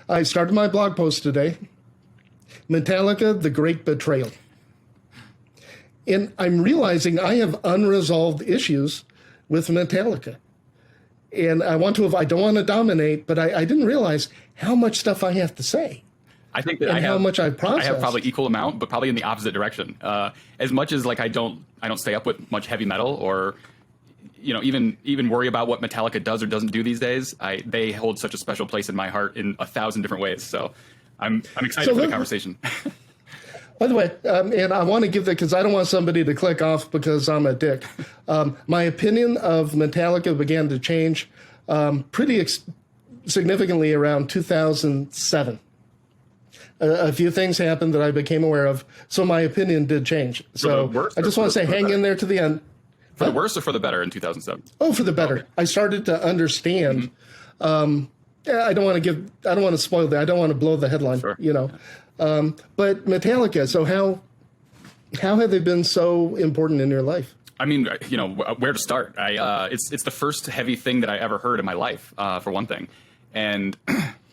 I started my blog post today. Metallica, The Great Betrayal. And I'm realizing I have unresolved issues with Metallica. And I don't want to dominate, but I didn't realize how much stuff I have to say. I think that how much I've processed. I have probably equal amount, but probably in the opposite direction. As much as like I don't stay up with much heavy metal, or even worry about what Metallica does or doesn't do these days. They hold such a special place in my heart in 1,000 different ways. So I'm excited for the conversation. By the way, and I want to give that because I don't want somebody to click off because I'm a dick. My opinion of Metallica began to change pretty significantly around 2007. A few things happened that I became aware of, so my opinion did change. So I just want to say, hang in there to the end. For the worse or for the better in 2007? Oh, for the better. Okay. I started to understand. I don't want to spoil that. I don't want to blow the headline. Sure. But Metallica. So how have they been so important in your life? I mean, where to start? It's the first heavy thing that I ever heard in my life, for one thing, and.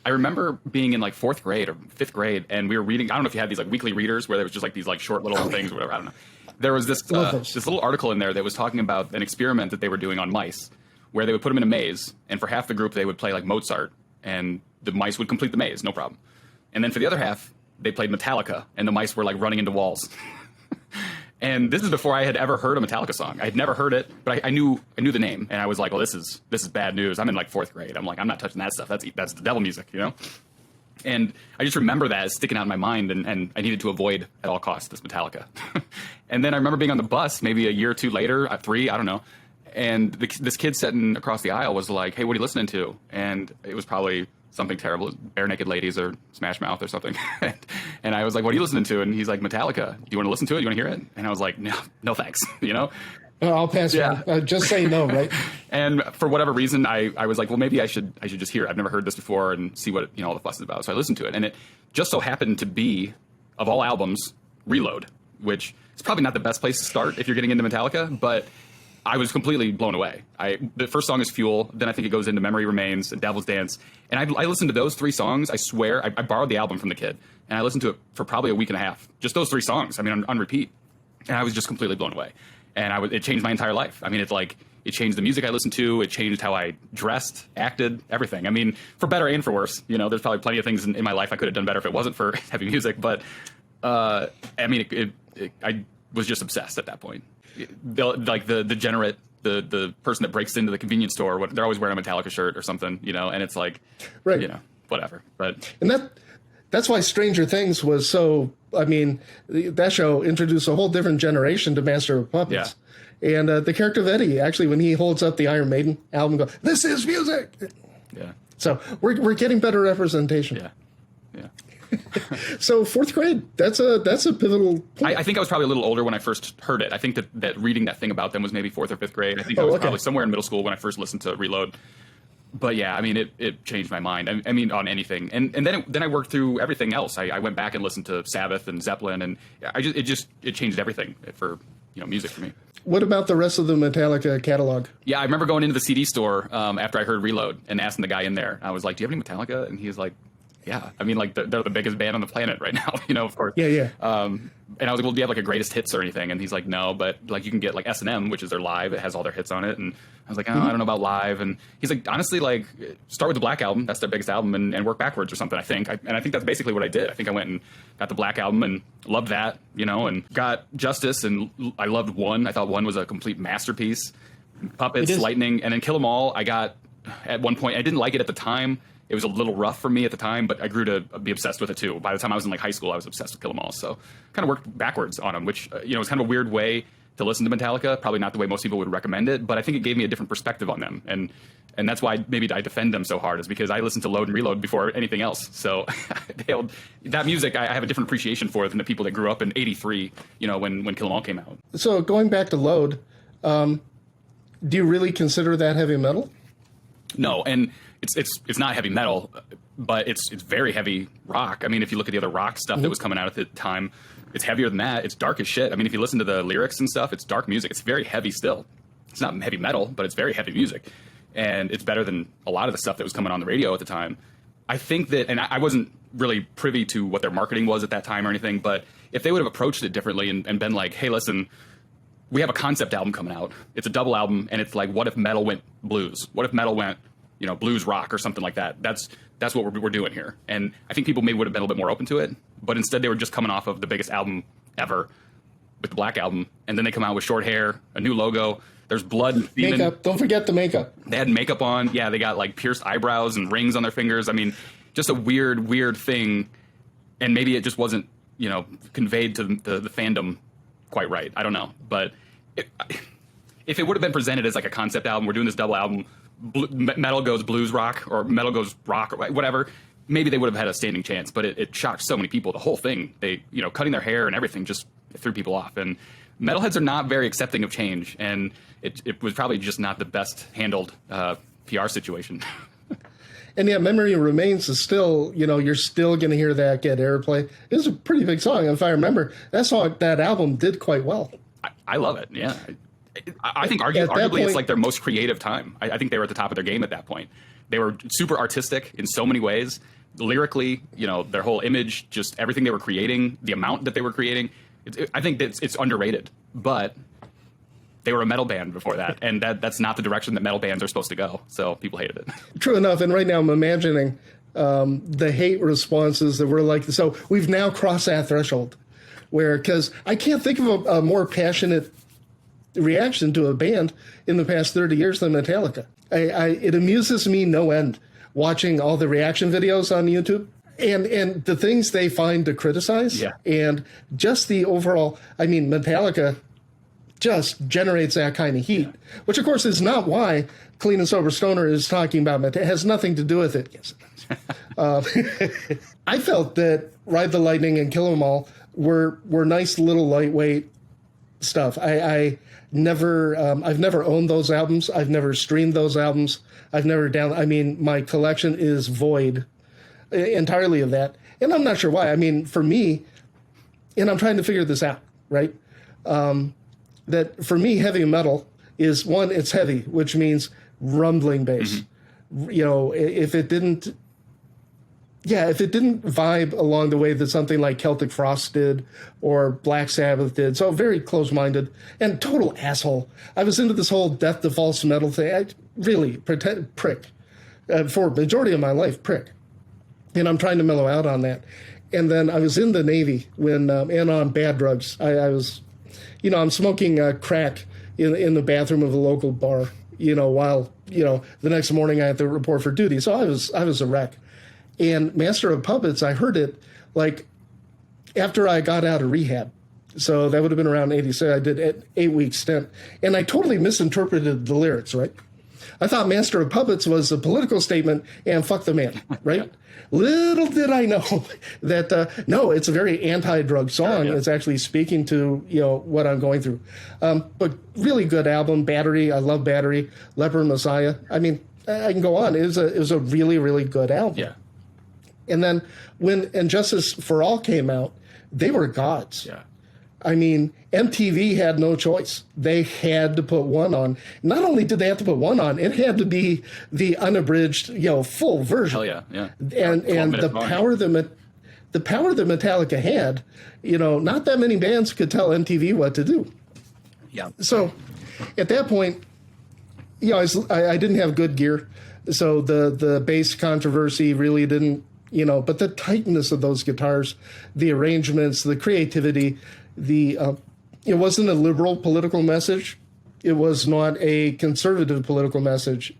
I remember being in like 4th grade or 5th grade, and we were reading. I don't know if you had these like weekly readers where there was just like these like short little things or whatever. I don't know. There was this little article in there that was talking about an experiment that they were doing on mice, where they would put them in a maze, and for half the group they would play like Mozart, and the mice would complete the maze, no problem. And then for the other half, they played Metallica, and the mice were like running into walls. And this is before I had ever heard a Metallica song. I had never heard it, but I knew the name, and I was like, "Well, this is bad news." I'm in like 4th grade. I'm like, I'm not touching that stuff. That's the devil music, And I just remember that as sticking out in my mind, and I needed to avoid at all costs this Metallica. And then I remember being on the bus maybe a year or two later, 3, I don't know, and this kid sitting across the aisle was like, "Hey, what are you listening to?" And it was probably something terrible, Bare Naked Ladies or Smash Mouth or something. And I was like, "What are you listening to?" And he's like, "Metallica. Do you want to listen to it? You want to hear it?" And I was like, no thanks, I'll pass. Yeah. Just say no, right? And for whatever reason, I was like, well, maybe I should just hear it. I've never heard this before and see what all the fuss is about. So I listened to it, and it just so happened to be, of all albums, Reload, which is probably not the best place to start if you're getting into Metallica, but I was completely blown away. The first song is Fuel, then I think it goes into Memory Remains and Devil's Dance, and I listened to those 3 songs. I swear, I borrowed the album from the kid, and I listened to it for probably a week and a half. Just those 3 songs, I mean, on repeat, and I was just completely blown away. And it changed my entire life. I mean, it changed the music I listened to. It changed how I dressed, acted, everything. I mean, for better and for worse. There's probably plenty of things in my life I could have done better if it wasn't for heavy music. But I mean, I was just obsessed at that point. The degenerate, the person that breaks into the convenience store, they're always wearing a Metallica shirt or something, and it's like, right. Whatever. But that's why Stranger Things was so. I mean, that show introduced a whole different generation to Master of Puppets. Yeah. And the character of Eddie, actually, when he holds up the Iron Maiden album, goes, "This is music." Yeah. So we're getting better representation. Yeah. So 4th grade, that's a pivotal point. I think I was probably a little older when I first heard it. I think that reading that thing about them was maybe 4th or 5th grade. I think I was probably somewhere in middle school when I first listened to Reload. But yeah, I mean, it changed my mind. I mean, on anything, and then I worked through everything else. I went back and listened to Sabbath and Zeppelin, and it changed everything for music for me. What about the rest of the Metallica catalog? Yeah, I remember going into the CD store after I heard Reload and asking the guy in there. I was like, "Do you have any Metallica?" And he was like, "Yeah." I mean, like they're the biggest band on the planet right now, of course. Yeah. And I was like, "Well, do you have like a greatest hits or anything?" And he's like, "No, but like you can get like S&M, which is their live. It has all their hits on it." And I was like, "Oh, I don't know about live." And he's like, "Honestly, like start with the Black Album. That's their biggest album, and work backwards or something." I think, and I think that's basically what I did. I think I went and got the Black Album and loved that, and got Justice, and I loved One. I thought One was a complete masterpiece. Puppets, Lightning, and then Kill 'Em All. I got at one point. I didn't like it at the time. It was a little rough for me at the time, but I grew to be obsessed with it too. By the time I was in like high school, I was obsessed with Kill 'Em All. So kind of worked backwards on them, which was kind of a weird way to listen to Metallica. Probably not the way most people would recommend it, but I think it gave me a different perspective on them, and that's why maybe I defend them so hard, is because I listened to Load and Reload before anything else. So that music I have a different appreciation for than the people that grew up in '83, when Kill 'Em All came out. So going back to Load, do you really consider that heavy metal? No, and it's not heavy metal, but it's very heavy rock. I mean, if you look at the other rock stuff that was coming out at the time, it's heavier than that. It's dark as shit. I mean, if you listen to the lyrics and stuff, it's dark music. It's very heavy still. It's not heavy metal, but it's very heavy music. And it's better than a lot of the stuff that was coming on the radio at the time. I think that, and I wasn't really privy to what their marketing was at that time or anything, but if they would have approached it differently and been like, hey, listen, we have a concept album coming out. It's a double album, and it's like, what if metal went blues? What if metal went, blues rock or something like that? That's what we're doing here. And I think people maybe would have been a little bit more open to it, but instead they were just coming off of the biggest album ever with the Black Album, and then they come out with short hair, a new logo. There's blood and makeup. Don't forget the makeup. They had makeup on. Yeah, they got like pierced eyebrows and rings on their fingers. I mean, just a weird thing. And maybe it just wasn't, conveyed to the fandom quite right. I don't know. But if it would have been presented as like a concept album, we're doing this double album, metal goes blues rock or metal goes rock or whatever, maybe they would have had a standing chance. But it shocked so many people. The whole thing, they, cutting their hair and everything just threw people off. And metalheads are not very accepting of change. And it was probably just not the best handled PR situation. And yet Memory Remains is still, you're still going to hear that get airplay. It was a pretty big song. And if I remember, that album did quite well. I love it. Yeah. I think arguably it's like their most creative time. I think they were at the top of their game at that point. They were super artistic in so many ways. Lyrically, their whole image, just everything they were creating, the amount that they were creating. I think that it's underrated. But they were a metal band before that, and that's not the direction that metal bands are supposed to go. So people hated it. True enough, and right now I'm imagining the hate responses that were like, so we've now crossed that threshold because I can't think of a more passionate reaction to a band in the past 30 years than Metallica. It amuses me no end watching all the reaction videos on YouTube. And the things they find to criticize, and just the overall, Metallica just generates that kind of heat, which of course is not why Clean and Sober Stoner is talking about it. It has nothing to do with it. Yes, it does. I felt that Ride the Lightning and Kill 'Em All were nice little lightweight stuff. I've never owned those albums. I've never streamed those albums. I've never my collection is void entirely of that. And I'm not sure why. For me, and I'm trying to figure this out, right? That for me, heavy metal is one, it's heavy, which means rumbling bass. Mm-hmm. If it didn't vibe along the way that something like Celtic Frost did or Black Sabbath did, so very close-minded and total asshole. I was into this whole death to false metal thing. I really prick. For a majority of my life, prick. And I'm trying to mellow out on that. And then I was in the Navy when, and on bad drugs. I was, I'm smoking crack in the bathroom of a local bar, while, the next morning I had to report for duty. So I was a wreck. And Master of Puppets, I heard it like after I got out of rehab. So that would have been around 86. I did an 8-week stint. And I totally misinterpreted the lyrics, right? I thought Master of Puppets was a political statement and fuck the man, right? Little did I know that, no, it's a very anti-drug song. It's actually speaking to, what I'm going through. But really good album, Battery. I love Battery. Leper Messiah. I can go on. It was a really, really good album. Yeah. And then when And Justice for All came out, they were gods. Yeah. MTV had no choice. They had to put one on. Not only did they have to put one on, it had to be the unabridged, full version. Hell yeah, yeah. And the power that Metallica had, not that many bands could tell MTV what to do. Yeah. So at that point, I didn't have good gear, so the bass controversy really didn't, but the tightness of those guitars, the arrangements, the creativity. It wasn't a liberal political message. It was not a conservative political message.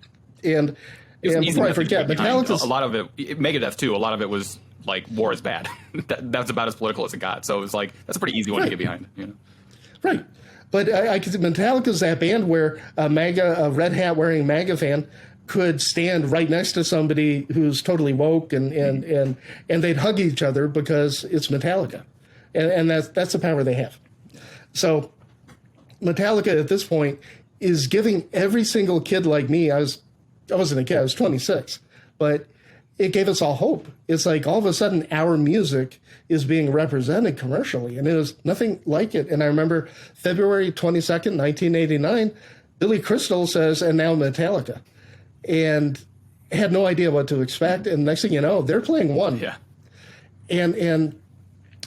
And before I forget, Metallica's... A lot of it, Megadeth too, a lot of it was like, war is bad. That's about as political as it got. So it was like, that's a pretty easy one to get behind. Right. But I could Metallica's that band where a red hat wearing MAGA fan could stand right next to somebody who's totally woke and they'd hug each other because it's Metallica. And that's the power they have. So Metallica at this point is giving every single kid like me, I wasn't a kid, I was 26, but it gave us all hope. It's like all of a sudden our music is being represented commercially, and it was nothing like it. And I remember February 22nd, 1989, Billy Crystal says, and now Metallica. And had no idea what to expect. And next thing you know, they're playing one. Yeah. And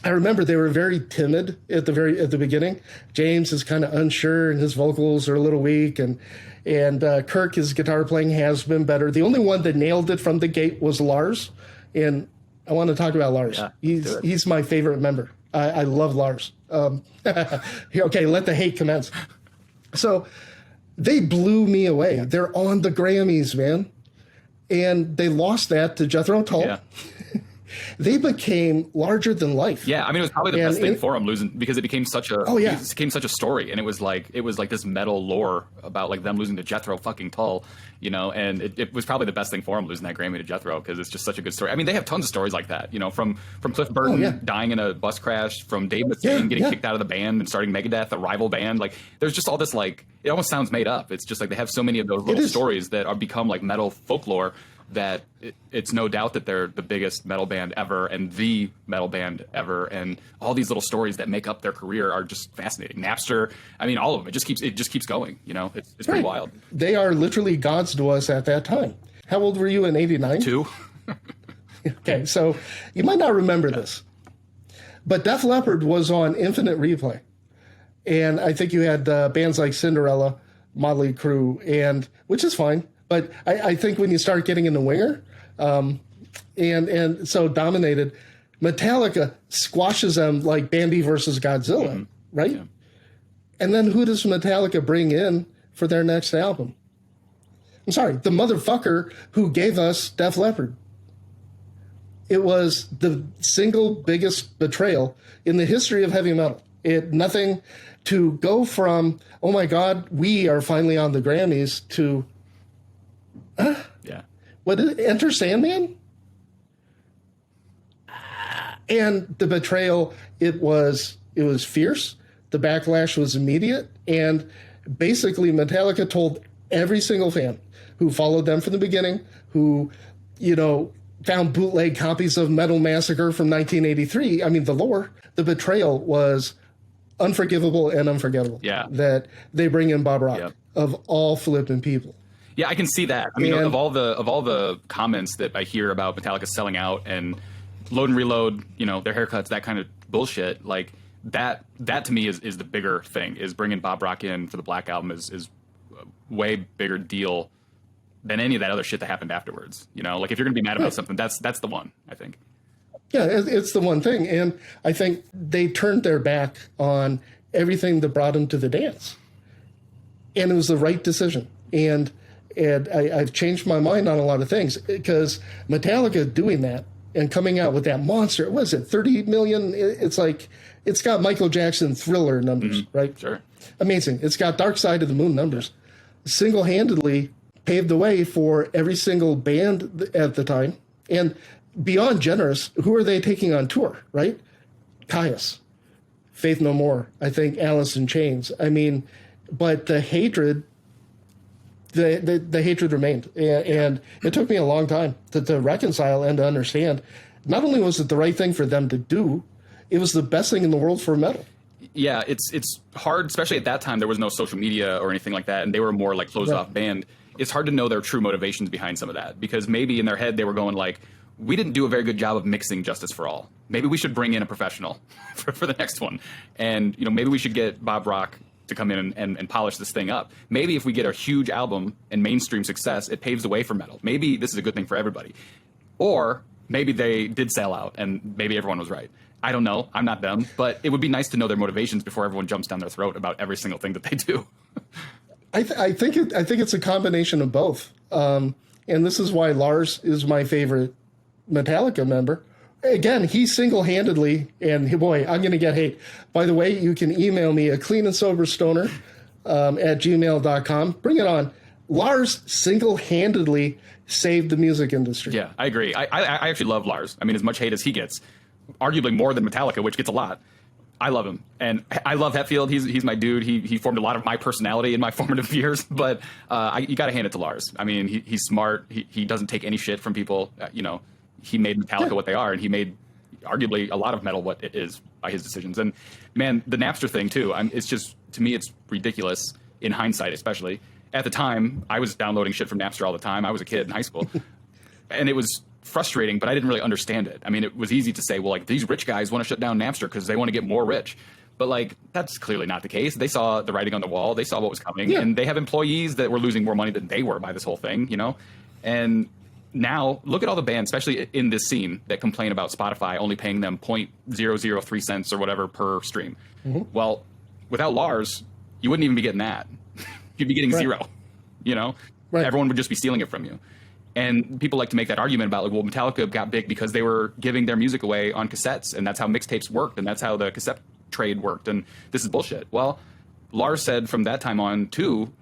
I remember they were very timid at the beginning. James is kind of unsure, and his vocals are a little weak, and Kirk, his guitar playing has been better. The only one that nailed it from the gate was Lars, and I want to talk about Lars. Yeah, he's my favorite member. I love Lars. Okay, let the hate commence. So they blew me away. Yeah. They're on the Grammys, man, and they lost that to Jethro Tull. Yeah. They became larger than life. Yeah, I mean, it was probably the best thing for him losing, because it became such a it became such a story, and it was like this metal lore about like them losing to Jethro fucking Tull, you know, and it was probably the best thing for him losing that Grammy to Jethro, because it's just such a good story. I mean, they have tons of stories like that, you know, from Cliff Burton dying in a bus crash, from Dave Mustaine getting kicked out of the band and starting Megadeth, a rival band. Like, there's just all this, like, it almost sounds made up. It's just like they have so many of those little stories that are become like metal folklore, that it's no doubt that they're the biggest metal band ever and the metal band ever, and all these little stories that make up their career are just fascinating. Napster, I mean, all of them. It just keeps going. You know, it's pretty wild. They are literally gods to us at that time. How old were you in '89? 2. Okay, so you might not remember this, but Def Leppard was on Infinite Replay, and I think you had bands like Cinderella, Motley Crue, and which is fine. But I think when you start getting into Winger, and so Dominated, Metallica squashes them like Bambi versus Godzilla, right? Yeah. And then who does Metallica bring in for their next album? I'm sorry, the motherfucker who gave us Def Leppard. It was the single biggest betrayal in the history of heavy metal. Nothing to go from, oh my God, we are finally on the Grammys, to what is it? Enter Sandman? And the betrayal, it was fierce. The backlash was immediate. And basically Metallica told every single fan who followed them from the beginning, who, you know, found bootleg copies of Metal Massacre from 1983. I mean, the betrayal was unforgivable and unforgettable. Yeah. That they bring in Bob Rock, of all flipping people. Yeah, I can see that. I mean, of all the comments that I hear about Metallica selling out and load and reload, you know, their haircuts, that kind of bullshit, like that to me is the bigger thing. Is bringing Bob Rock in for the Black Album is a way bigger deal than any of that other shit that happened afterwards. You know, like if you're gonna be mad about something, that's the one, I think. Yeah, it's the one thing, and I think they turned their back on everything that brought them to the dance, and it was the right decision. And I've changed my mind on a lot of things, because Metallica doing that and coming out with that monster, what is it, 30 million? It's like, it's got Michael Jackson Thriller numbers, right? Sure. Amazing. It's got Dark Side of the Moon numbers. Single-handedly paved the way for every single band at the time. And beyond generous, who are they taking on tour, right? Caius, Faith No More, I think Alice in Chains. I mean, but the hatred... The hatred remained, and it took me a long time to reconcile and to understand. Not only was it the right thing for them to do, it was the best thing in the world for metal. Yeah, it's hard, especially at that time. There was no social media or anything like that, and they were more like closed off band. It's hard to know their true motivations behind some of that, because maybe in their head they were going like, we didn't do a very good job of mixing Justice for All. Maybe we should bring in a professional for the next one, and you know, maybe we should get Bob Rock to come in and polish this thing up. Maybe if we get a huge album and mainstream success, it paves the way for metal. Maybe this is a good thing for everybody. Or maybe they did sell out and maybe everyone was right. I don't know. I'm not them. But it would be nice to know their motivations before everyone jumps down their throat about every single thing that they do. I think it's a combination of both. And this is why Lars is my favorite Metallica member. Again, he single-handedly, and boy, I'm going to get hate. By the way, you can email me at cleanandsoberstoner at gmail.com. Bring it on. Lars single-handedly saved the music industry. Yeah, I agree. I actually love Lars. I mean, as much hate as he gets, arguably more than Metallica, which gets a lot. I love him. And I love Hetfield. He's my dude. He formed a lot of my personality in my formative years. But you got to hand it to Lars. I mean, he's smart. He doesn't take any shit from people. You know, he made Metallica what they are, and he made arguably a lot of metal what it is by his decisions. And man, the Napster thing too. It's just, to me, it's ridiculous in hindsight, especially. at the time, I was downloading shit from Napster all the time. I was a kid in high school. And it was frustrating, but I didn't really understand it. I mean, it was easy to say, well, like, these rich guys want to shut down Napster because they want to get more rich. But, like, that's clearly not the case. They saw the writing on the wall. They saw what was coming. And they have employees that were losing more money than they were by this whole thing, you know? And now, look at all the bands, especially in this scene, that complain about Spotify only paying them 0.003 cents or whatever per stream. Well, without Lars, you wouldn't even be getting that. You'd be getting zero, you know? Everyone would just be stealing it from you. And people like to make that argument about, like, well, Metallica got big because they were giving their music away on cassettes, and that's how mixtapes worked, and that's how the cassette trade worked, and this is bullshit. Well, Lars said from that time on, too,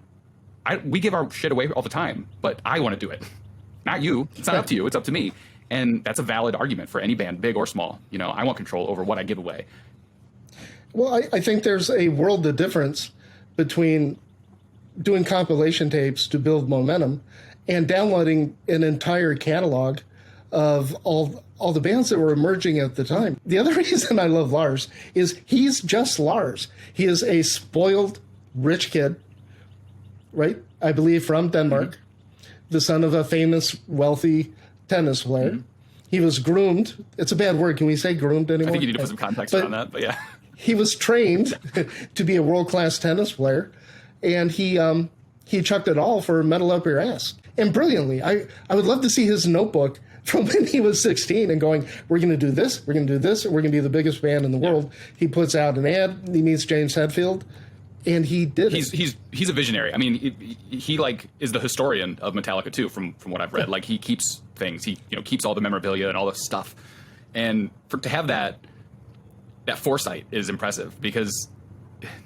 we give our shit away all the time, but I want to do it. Not you. It's not up to you. It's up to me. And that's a valid argument for any band, big or small. You know, I want control over what I give away. Well, I think there's a world of difference between doing compilation tapes to build momentum and downloading an entire catalog of all the bands that were emerging at the time. The other reason I love Lars is he's just Lars. He is a spoiled, rich kid, right? I believe from Denmark, the son of a famous, wealthy tennis player. He was groomed. It's a bad word. Can we say groomed anymore? I think you need to put some context around that, but yeah. He was trained to be a world-class tennis player, and he chucked it all for metal up your ass. And brilliantly. I would love to see his notebook from when he was 16 and going, we're going to do this, we're going to do this, we're going to be the biggest band in the world. He puts out an ad, he meets James Hetfield, and he did it. He's a visionary. I mean, he like is the historian of Metallica too, from what I've read. Like, he keeps things. He keeps all the memorabilia and all this stuff. And to have that foresight is impressive, because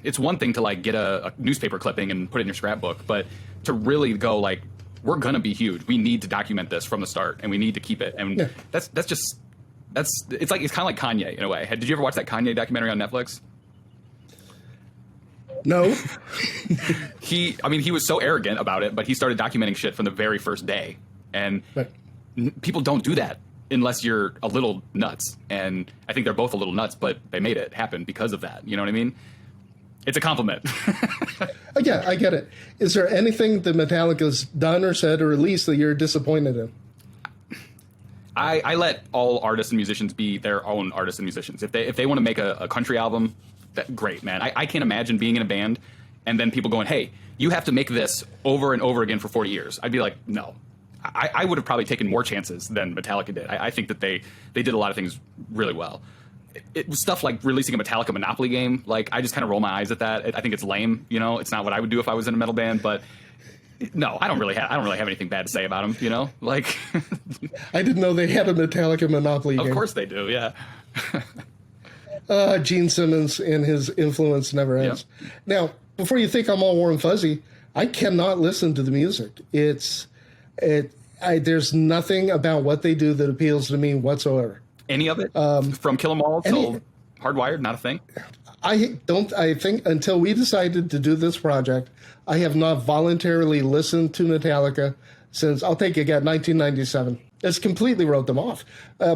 it's one thing to, like, get a newspaper clipping and put it in your scrapbook, but to really go, like, we're gonna be huge. We need to document this from the start, and we need to keep it. And it's kind of like Kanye in a way. Did you ever watch that Kanye documentary on Netflix? No. He was so arrogant about it, but he started documenting shit from the very first day. And people don't do that unless you're a little nuts. And I think they're both a little nuts, but they made it happen because of that. You know what I mean? It's a compliment. Yeah, I get it. Is there anything that Metallica's done or said or released that you're disappointed in? I let all artists and musicians be their own artists and musicians. If they want to make a country album, great, man. I can't imagine being in a band and then people going, hey, you have to make this over and over again for 40 years. I'd be like, no. I would have probably taken more chances than Metallica did. I think that they did a lot of things really well. It was stuff like releasing a Metallica Monopoly game. Like, I just kind of roll my eyes at that. I think it's lame. You know, it's not what I would do if I was in a metal band. But no, I don't really have anything bad to say about them. You know, like I didn't know they had a Metallica Monopoly game. Of course they do. Yeah. Gene Simmons and his influence never ends. Yep. Now, before you think I'm all warm and fuzzy, I cannot listen to the music. There's nothing about what they do that appeals to me whatsoever. Any of it? From Kill 'Em All till Hardwired, not a thing? I think until we decided to do this project, I have not voluntarily listened to Metallica since, I'll take a guess, 1997. It's completely wrote them off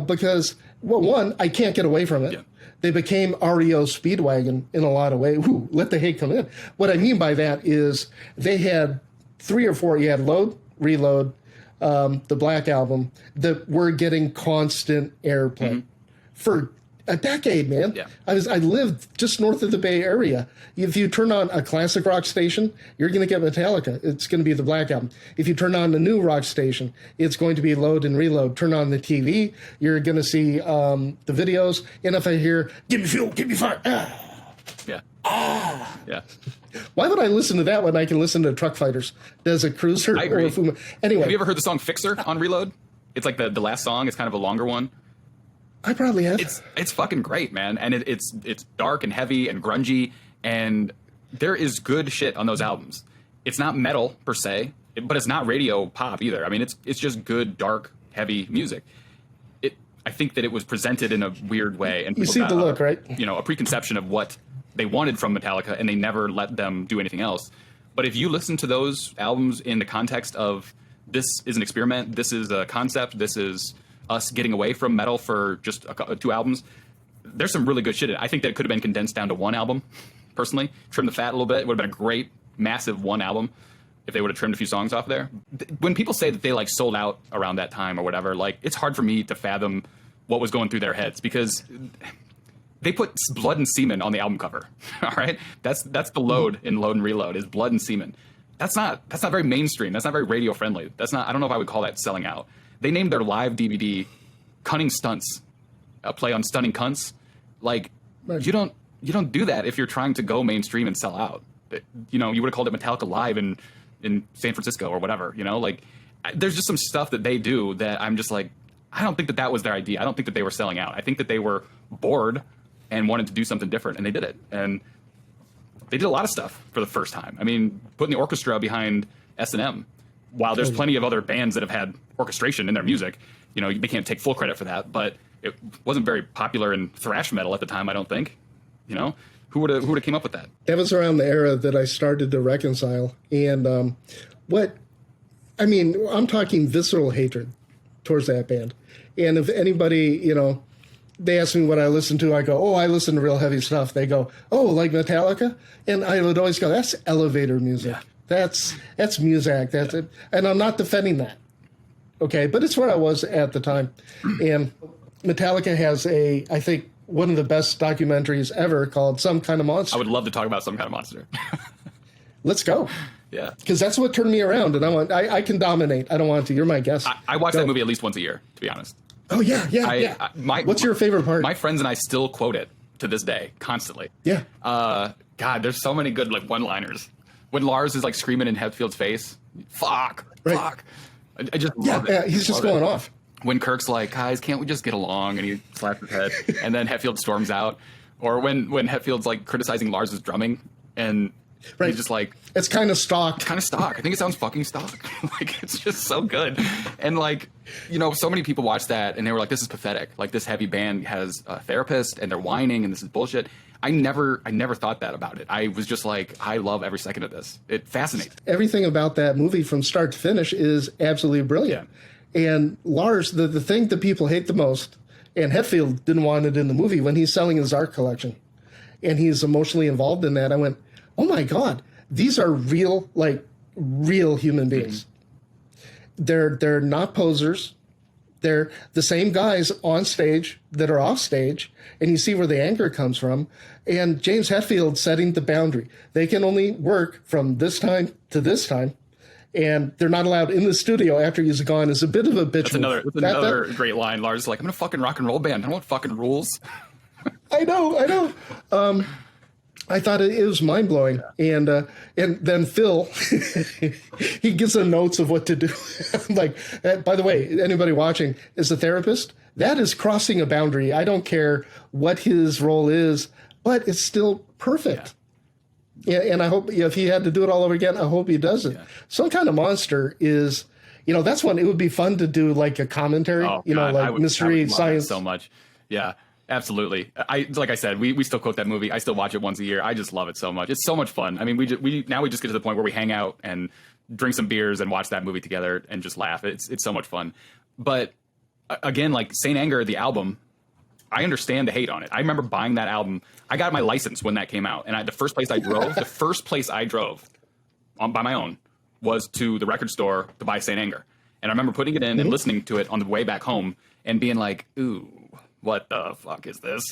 because, well, one, I can't get away from it. Yeah. They became REO Speedwagon in a lot of ways. Ooh, let the hate come in. What I mean by that is they had 3 or 4, you had Load, Reload, the Black Album, that were getting constant airplay for a decade, man. Yeah. I lived just north of the Bay Area. If you turn on a classic rock station, you're going to get Metallica. It's going to be the Black Album. If you turn on a new rock station, it's going to be Load and Reload. Turn on the TV, you're going to see the videos. And if I hear, give me fuel, give me fire, yeah. Why would I listen to that when I can listen to Truck Fighters? Does a Cruiser I agree. or a Fuma? Anyway. Have you ever heard the song Fixer on Reload? It's like the last song. It's kind of a longer one. I probably have. It's fucking great, man. And it's dark and heavy and grungy, and there is good shit on those albums. It's not metal per se, but it's not radio pop either. I mean, it's just good, dark, heavy music. I think that it was presented in a weird way, and you see the look, right? You know, a preconception of what they wanted from Metallica, and they never let them do anything else. But if you listen to those albums in the context of this is an experiment, this is a concept, this is us getting away from metal for just 2 albums, there's some really good shit in it. I think that it could have been condensed down to 1 album, personally. Trim the fat a little bit. It would have been a great, massive 1 album. if they would have trimmed a few songs off there. When people say that they like sold out around that time or whatever, like it's hard for me to fathom what was going through their heads, because they put blood and semen on the album cover. All right, that's the load in Load and Reload is blood and semen. That's not very mainstream. That's not very radio friendly. That's not. I don't know if I would call that selling out. They named their live DVD "Cunning Stunts," a play on stunning cunts. Like you don't do that if you're trying to go mainstream and sell out. You know, you would have called it Metallica Live in San Francisco or whatever. You know, like there's just some stuff that they do that I'm just like, I don't think that was their idea. I don't think that they were selling out. I think that they were bored and wanted to do something different, and they did it. And they did a lot of stuff for the first time. I mean, putting the orchestra behind S&M, while there's plenty of other bands that have had orchestration in their music, you know, they can't take full credit for that, but it wasn't very popular in thrash metal at the time, I don't think. You know, who would have came up with that? That was around the era that I started to reconcile. And I'm talking visceral hatred towards that band. And if anybody, you know, they ask me what I listen to, I go, oh, I listen to real heavy stuff. They go, oh, like Metallica? And I would always go, that's elevator music. Yeah. That's music. That's it. And I'm not defending that. Okay, but it's where I was at the time. And Metallica has I think, one of the best documentaries ever called Some Kind of Monster. I would love to talk about Some Kind of Monster. Let's go. Yeah. Because that's what turned me around, and I can dominate. I don't want to. You're my guest. I watch that movie at least once a year, to be honest. Oh, yeah. What's your favorite part? My friends and I still quote it to this day, constantly. Yeah. God, there's so many good like one-liners. When Lars is like screaming in Hetfield's face, fuck. I just love it. Yeah, he's just going off. When Kirk's like, guys, can't we just get along? And he slaps his head, and then Hetfield storms out. Or when Hetfield's like criticizing Lars's drumming, and he's just like, it's kind of stock. It's kind of stock. I think it sounds fucking stock. Like, it's just so good. And like, you know, so many people watched that and they were like, this is pathetic. Like, this heavy band has a therapist and they're whining and this is bullshit. I never thought that about it. I was just like, I love every second of this. It fascinates me. Everything about that movie from start to finish is absolutely brilliant. Yeah. And Lars, the thing that people hate the most, and Hetfield didn't want it in the movie, when he's selling his art collection and he's emotionally involved in that, I went, oh my God, these are real human beings. Mm-hmm. They're not posers. They're the same guys on stage that are off stage, and you see where the anger comes from. And James Hetfield setting the boundary. They can only work from this time to this time, and they're not allowed in the studio after he's gone is a bit of a bitch. That's another great line. Lars is like, I'm in a fucking rock and roll band. I don't want fucking rules. I know. I thought it was mind blowing, and then Phil, he gives them notes of what to do. Like, by the way, anybody watching is a therapist. That is crossing a boundary. I don't care what his role is, but it's still perfect. Yeah, and I hope if he had to do it all over again, I hope he does it. Yeah. Some Kind of Monster is, that's one. It would be fun to do like a commentary. Oh, God, like mystery science so much. Yeah. Absolutely. Like I said, we still quote that movie. I still watch it once a year. I just love it so much. It's so much fun. I mean, we just get to the point where we hang out and drink some beers and watch that movie together and just laugh. It's so much fun. But again, like Saint Anger, the album, I understand the hate on it. I remember buying that album. I got my license when that came out, and the first place I drove by my own was to the record store to buy Saint Anger. And I remember putting it in and listening to it on the way back home and being like, ooh, what the fuck is this,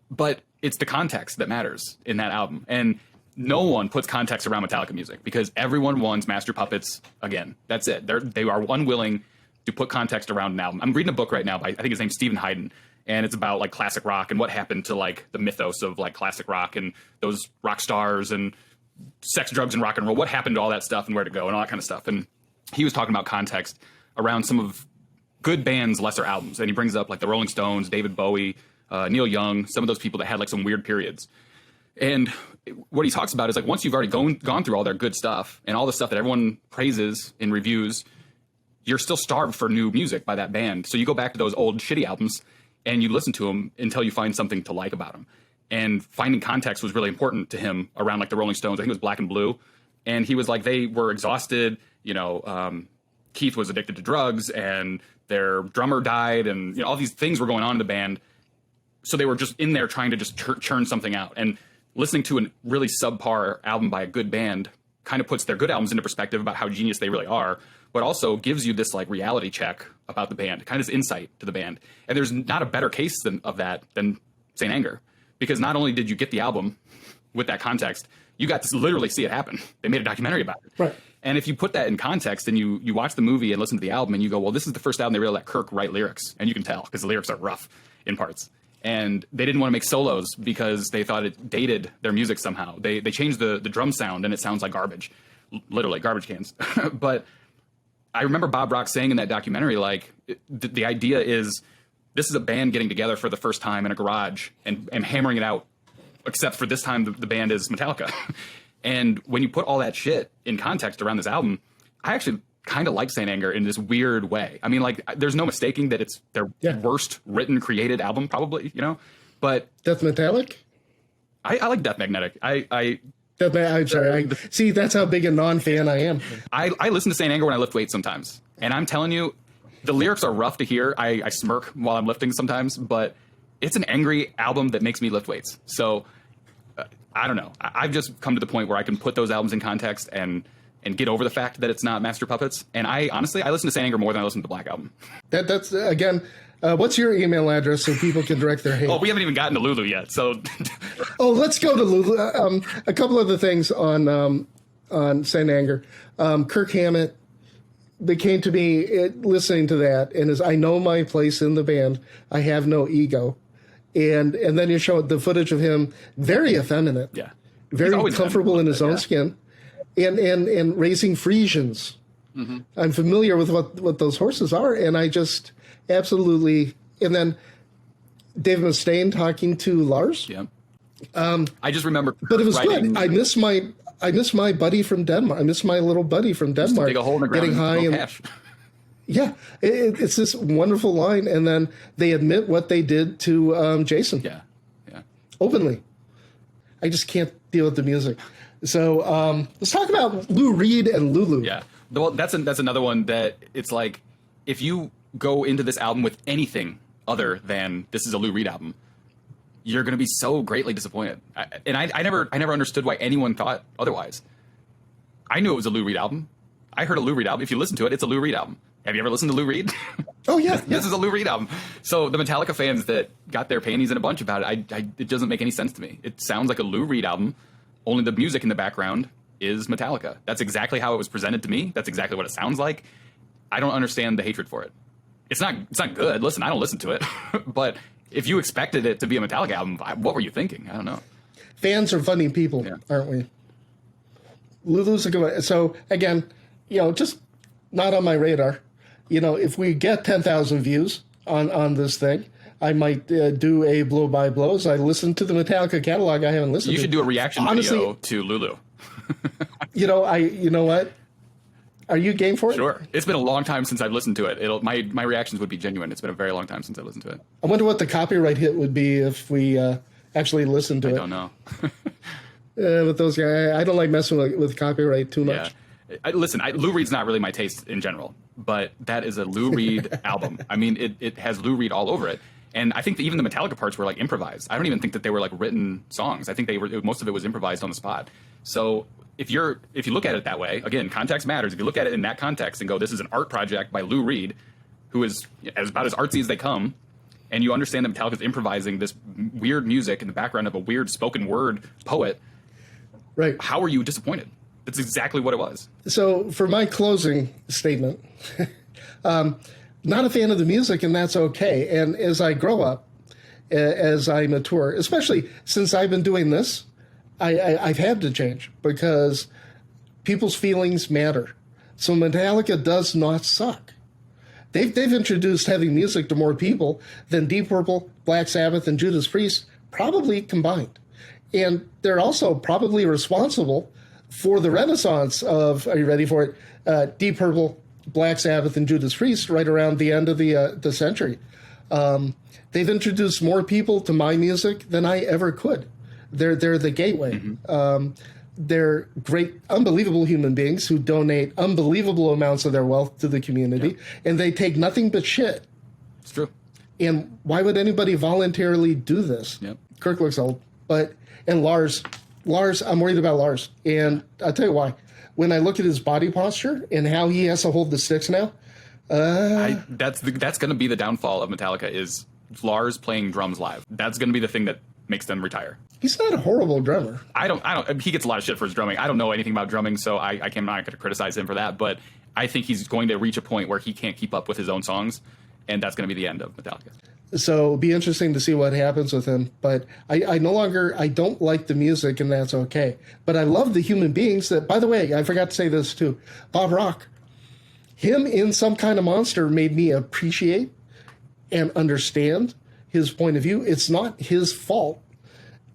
But it's the context that matters in that album. And no one puts context around Metallica music because everyone wants Master Puppets again. That's it. They are unwilling to put context around an album. I'm reading a book right now by, I think his name's Stephen Hayden, and it's about like classic rock and what happened to like the mythos of like classic rock and those rock stars and sex, drugs, and rock and roll. What happened to all that stuff and where to go and all that kind of stuff. And he was talking about context around some of good bands' lesser albums, and he brings up like the Rolling Stones, David Bowie, Neil Young, some of those people that had like some weird periods. And what he talks about is like once you've already gone through all their good stuff and all the stuff that everyone praises in reviews, you're still starved for new music by that band. So you go back to those old shitty albums and you listen to them until you find something to like about them. And finding context was really important to him around like the Rolling Stones. I think it was Black and Blue, and he was like they were exhausted. Keith was addicted to drugs and their drummer died and all these things were going on in the band. So they were just in there trying to just churn something out. And listening to a really subpar album by a good band kind of puts their good albums into perspective about how genius they really are, but also gives you this like reality check about the band, kind of this insight to the band. And there's not a better case of that than Saint Anger, because not only did you get the album with that context, you got to literally see it happen. They made a documentary about it. Right. And if you put that in context and you watch the movie and listen to the album and you go, well, this is the first album they really let Kirk write lyrics. And you can tell because the lyrics are rough in parts. And they didn't want to make solos because they thought it dated their music somehow. They changed the drum sound and it sounds like garbage, literally garbage cans. But I remember Bob Rock saying in that documentary, like, the idea is this is a band getting together for the first time in a garage and hammering it out, except for this time the band is Metallica. And when you put all that shit in context around this album, I actually kind of like Saint Anger in this weird way. I mean, like, there's no mistaking that it's their worst written, created album, probably, you know? But Death Metallic? I like Death Magnetic. I'm sorry. See, that's how big a non-fan I am. I listen to Saint Anger when I lift weights sometimes. And I'm telling you, the lyrics are rough to hear. I smirk while I'm lifting sometimes, but it's an angry album that makes me lift weights. So I don't know. I've just come to the point where I can put those albums in context and get over the fact that it's not Master Puppets. And I honestly listen to Saint Anger more than I listen to the Black Album. That's again. What's your email address so people can direct their hate? Oh, we haven't even gotten to Lulu yet. So, let's go to Lulu. A couple of the things on Saint Anger. Kirk Hammett. They came to me listening to that, and as I know my place in the band, I have no ego. And then you show the footage of him very effeminate, very comfortable in his own skin, and raising Frisians. Mm-hmm. I'm familiar with what those horses are, and I just absolutely. And then David Mustaine talking to Lars. Yeah, I just remember, but it was good. I miss my buddy from Denmark. I miss my little buddy from Denmark. Dig a hole in the ground getting high and cash. Yeah, it's this wonderful line, and then they admit what they did to Jason. Yeah, openly. I just can't deal with the music. So let's talk about Lou Reed and Lulu. Yeah, well, that's another one that it's like, if you go into this album with anything other than this is a Lou Reed album, you're going to be so greatly disappointed. I never understood why anyone thought otherwise. I knew it was a Lou Reed album. I heard a Lou Reed album. If you listen to it, it's a Lou Reed album. Have you ever listened to Lou Reed? Oh, yeah. This is a Lou Reed album. So the Metallica fans that got their panties in a bunch about it, it doesn't make any sense to me. It sounds like a Lou Reed album, only the music in the background is Metallica. That's exactly how it was presented to me. That's exactly what it sounds like. I don't understand the hatred for it. It's not good. Listen, I don't listen to it. But if you expected it to be a Metallica album, what were you thinking? I don't know. Fans are funny people, aren't we? Lulu's a good one. So, again, just not on my radar. If we get 10,000 views on this thing, I might do a blow by blows. I listened to the Metallica catalog. I haven't listened to. You should do a reaction video to Lulu. You know what? Are you game for it? Sure. It's been a long time since I've listened to it. My reactions would be genuine. It's been a very long time since I've listened to it. I wonder what the copyright hit would be if we actually listened to it. I don't know. With those guys, I don't like messing with copyright too much. Yeah. Listen, Lou Reed's not really my taste in general, but that is a Lou Reed album. I mean, it has Lou Reed all over it. And I think that even the Metallica parts were like improvised. I don't even think that they were like written songs. I think most of it was improvised on the spot. So if you look at it that way, again, context matters. If you look at it in that context and go, this is an art project by Lou Reed, who is about as artsy as they come, and you understand that Metallica's improvising this weird music in the background of a weird spoken word poet, right? How are you disappointed? That's exactly what it was. So for my closing statement, not a fan of the music, and that's okay. And as I grow up, as I mature, especially since I've been doing this, I've had to change because people's feelings matter. So Metallica does not suck. They've introduced heavy music to more people than Deep Purple, Black Sabbath, and Judas Priest probably combined. And they're also probably responsible for the renaissance of, are you ready for it, Deep Purple, Black Sabbath, and Judas Priest right around the end of the century. They've introduced more people to my music than I ever could. They're the gateway. Mm-hmm. They're great, unbelievable human beings who donate unbelievable amounts of their wealth to the community, and they take nothing but shit. It's true. And why would anybody voluntarily do this? Yep. Kirk looks old, and Lars, I'm worried about Lars, and I'll tell you why. when I look at his body posture and how he has to hold the sticks now, that's going to be the downfall of Metallica is Lars playing drums live. That's going to be the thing that makes them retire. He's not a horrible drummer. I don't. He gets a lot of shit for his drumming. I don't know anything about drumming, so I'm not going to criticize him for that. But I think he's going to reach a point where he can't keep up with his own songs, and that's going to be the end of Metallica. So it'll be interesting to see what happens with him. But I no longer, I don't like the music, and that's okay. But I love the human beings that, by the way, I forgot to say this too. Bob Rock, him in Some Kind of Monster made me appreciate and understand his point of view. It's not his fault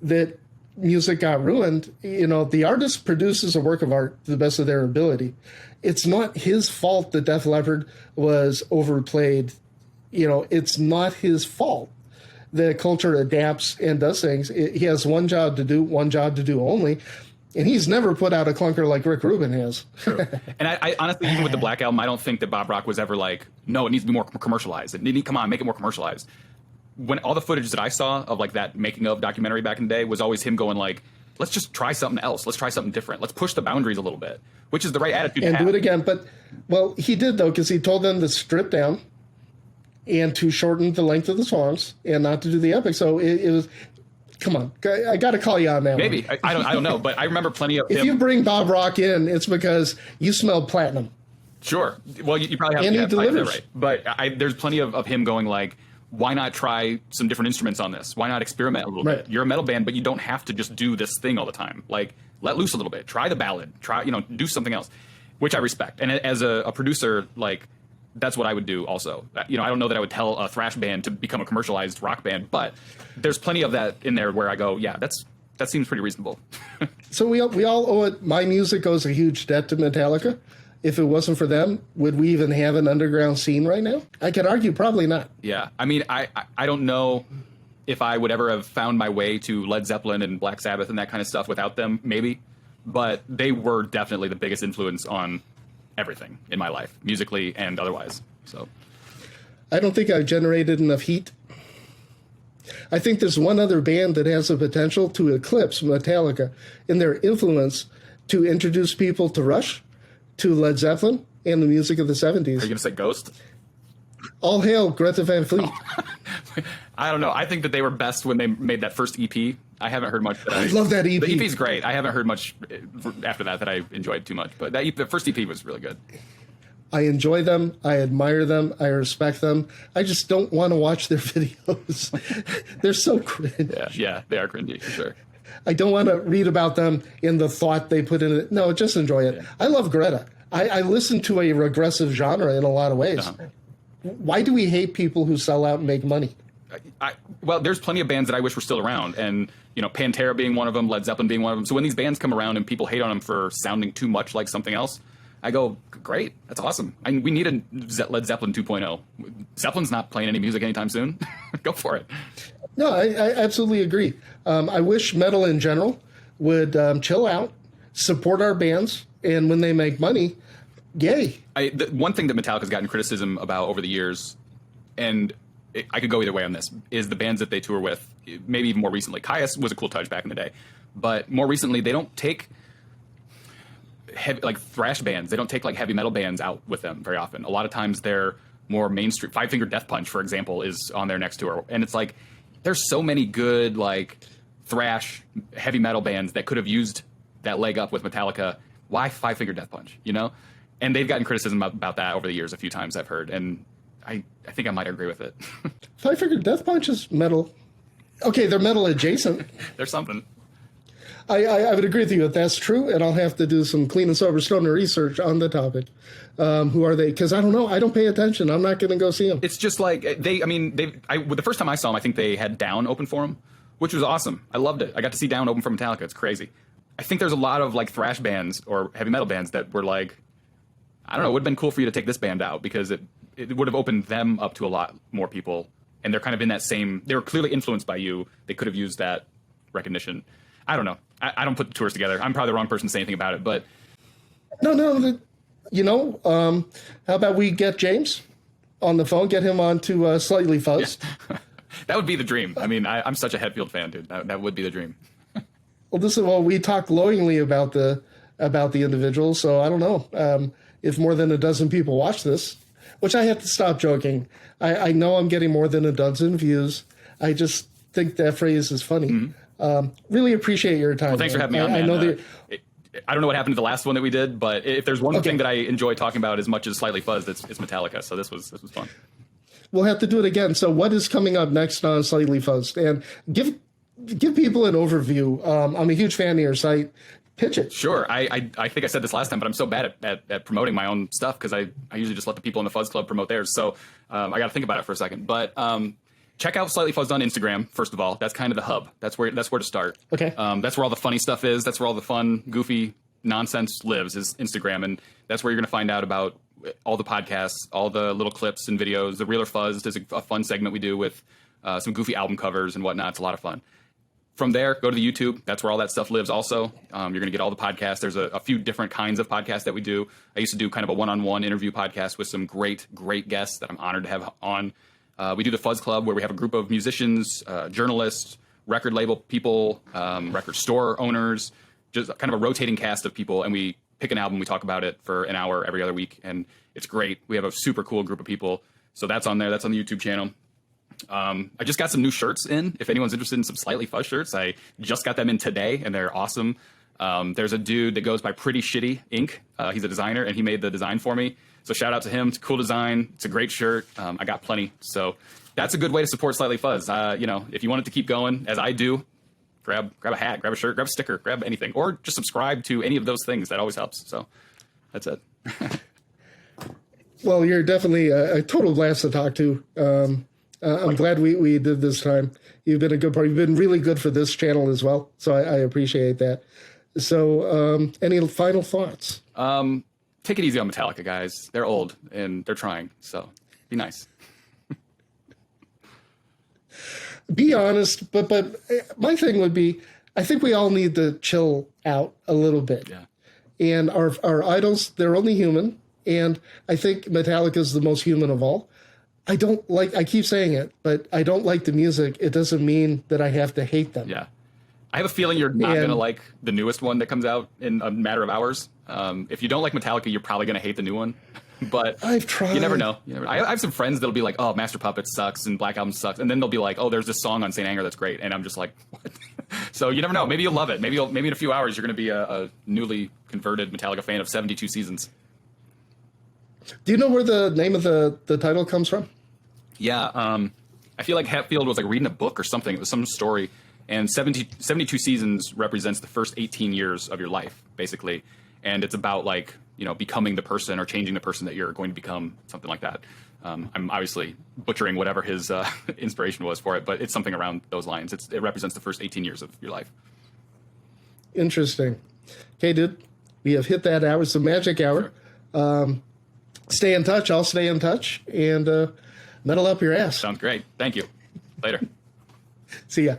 that music got ruined. You know, the artist produces a work of art to the best of their ability. It's not his fault that Def Leppard was overplayed. You know, it's not his fault. The culture adapts and does things. He has one job to do only. And he's never put out a clunker like Rick Rubin has. True. And I honestly, even with the Black Album, I don't think that Bob Rock was ever like, no, it needs to be more commercialized. Come on, make it more commercialized. When all the footage that I saw of like that making of documentary back in the day was always him going like, let's just try something else. Let's try something different. Let's push the boundaries a little bit, which is the right attitude and to have. Do it again. But, well, he did, though, because he told them to strip down and to shorten the length of the songs and not to do the epic. So it was, come on, I got to call you on that Maybe. one. I don't know, but I remember plenty of If him. you bring Bob Rock in, it's because you smelled platinum. Sure. Well, you probably have And he that delivers. right. But there's plenty of him going like, why not try some different instruments on this? Why not experiment a little bit? You're a metal band, but you don't have to just do this thing all the time. Like, let loose a little bit. Try the ballad. Try, do something else, which I respect. And as a producer, like, that's what I would do also. I don't know that I would tell a thrash band to become a commercialized rock band, but there's plenty of that in there where I go, yeah, that seems pretty reasonable. So we all owe it. My music owes a huge debt to Metallica. If it wasn't for them, would we even have an underground scene right now? I could argue probably not. Yeah. I mean, I don't know if I would ever have found my way to Led Zeppelin and Black Sabbath and that kind of stuff without them, maybe. But they were definitely the biggest influence on everything in my life, musically and otherwise. So I don't think I've generated enough heat. I think there's one other band that has the potential to eclipse Metallica in their influence to introduce people to Rush, to Led Zeppelin, and the music of the 70s. Are you going to say Ghost? All hail Greta Van Fleet. I don't know. I think that they were best when they made that first EP. I haven't heard much. I love that EP. The EP's great. I haven't heard much after that I enjoyed too much. But the first EP was really good. I enjoy them. I admire them. I respect them. I just don't want to watch their videos. They're so cringe. Yeah, they are cringy for sure. I don't want to read about them in the thought they put in it. No, just enjoy it. Yeah. I love Greta. I listen to a regressive genre in a lot of ways. Uh-huh. Why do we hate people who sell out and make money? Well, there's plenty of bands that I wish were still around, and Pantera being one of them, Led Zeppelin being one of them. So when these bands come around and people hate on them for sounding too much like something else, I go, great, that's awesome. We need a Led Zeppelin 2.0. Zeppelin's not playing any music anytime soon. Go for it. No, I absolutely agree. I wish metal in general would chill out, support our bands, and when they make money, yay. The one thing that Metallica's gotten criticism about over the years, and I could go either way on this, is the bands that they tour with, maybe even more recently. Caius was a cool touch back in the day, but more recently, they don't take heavy, like thrash bands. They don't take like heavy metal bands out with them very often. A lot of times they're more mainstream. Five Finger Death Punch, for example, is on their next tour. And it's like, there's so many good like thrash heavy metal bands that could have used that leg up with Metallica. Why Five Finger Death Punch, And they've gotten criticism about that over the years a few times I've heard. And I think I might agree with it. Five Finger Death Punch is metal. Okay, they're metal adjacent. There's something. I would agree with you if that's true, and I'll have to do some clean and sober stoner research on the topic. Who are they? Because I don't know. I don't pay attention. I'm not going to go see them. It's just like the first time I saw them, I think they had Down open for them, which was awesome. I loved it. I got to see Down open for Metallica. It's crazy. I think there's a lot of like thrash bands or heavy metal bands that were like, I don't know, it would have been cool for you to take this band out because it would have opened them up to a lot more people. And they're kind of in that same, they were clearly influenced by you. They could have used that recognition. I don't know. I don't put the tours together. I'm probably the wrong person to say anything about it, but. No. How about we get James on the phone, get him on to Slightly Fuzzed. Yeah. That would be the dream. I mean, I'm such a Hetfield fan, dude. That would be the dream. Well, we talk glowingly about the about the individual. So I don't know if more than a dozen people watch this, which I have to stop joking. I know I'm getting more than a dozen views. I just think that phrase is funny. Really appreciate your time. Well, thanks for having me on, man. I know that. I don't know what happened to the last one that we did, but if there's one thing that I enjoy talking about as much as Slightly Fuzzed, it's Metallica. So this was fun. We'll have to do it again. So what is coming up next on Slightly Fuzzed? And give people an overview. I'm a huge fan of your site. Pitch it. Sure. I think I said this last time, but I'm so bad at promoting my own stuff because I usually just let the people in the Fuzz Club promote theirs. So I got to think about it for a second. But check out Slightly Fuzzed on Instagram, first of all. That's kind of the hub. That's where to start. Okay. That's where all the funny stuff is. That's where all the fun, goofy nonsense lives, is Instagram. And that's where you're going to find out about all the podcasts, all the little clips and videos. The Real or Fuzzed is a fun segment we do with some goofy album covers and whatnot. It's a lot of fun. From there, go to the YouTube. That's where all that stuff lives also. You're going to get all the podcasts. There's a few different kinds of podcasts that we do. I used to do kind of a one-on-one interview podcast with some great guests that I'm honored to have on. We do the Fuzz Club, where we have a group of musicians, journalists, record label people, record store owners, just kind of a rotating cast of people. And we pick an album, we talk about it for an hour every other week. And it's great. We have a super cool group of people. So that's on there. That's on the YouTube channel. I just got some new shirts in. If anyone's interested in some Slightly Fuzzed shirts, I just got them in today, and they're awesome. There's a dude that goes by Pretty Shitty Ink. He's a designer, and he made the design for me. So shout out to him. It's a cool design. It's a great shirt. I got plenty. So that's a good way to support Slightly Fuzzed. If you want it to keep going, as I do, grab a hat, grab a shirt, grab a sticker, grab anything, or just subscribe to any of those things. That always helps. So that's it. Well, you're definitely a total blast to talk to. I'm glad we did this time. You've been a good part. You've been really good for this channel as well. So I appreciate that. So any final thoughts? Take it easy on Metallica, guys. They're old and they're trying. So be nice. Be honest. But my thing would be, I think we all need to chill out a little bit. Yeah. And our idols, they're only human. And I think Metallica is the most human of all. I keep saying it, but I don't like the music. It doesn't mean that I have to hate them. Yeah. I have a feeling you're not going to like the newest one that comes out in a matter of hours. If you don't like Metallica, you're probably going to hate the new one. But I've tried. You never know. I have some friends that'll be like, oh, Master Puppet sucks and Black Album sucks. And then they'll be like, oh, there's this song on St. Anger that's great. And I'm just like, what? So you never know. Maybe you'll love it. Maybe in a few hours, you're going to be a newly converted Metallica fan of 72 seasons. Do you know where the name of the title comes from? Yeah, I feel like Hatfield was like reading a book or something. It was some story, and 72 seasons represents the first 18 years of your life, basically. And it's about like, becoming the person or changing the person that you're going to become, something like that. I'm obviously butchering whatever his inspiration was for it, but it's something around those lines. It represents the first 18 years of your life. Interesting. Okay, dude, we have hit that hour. It's the magic hour. Sure. Stay in touch. I'll stay in touch, and metal up your ass. Sounds great. Thank you. Later. See ya.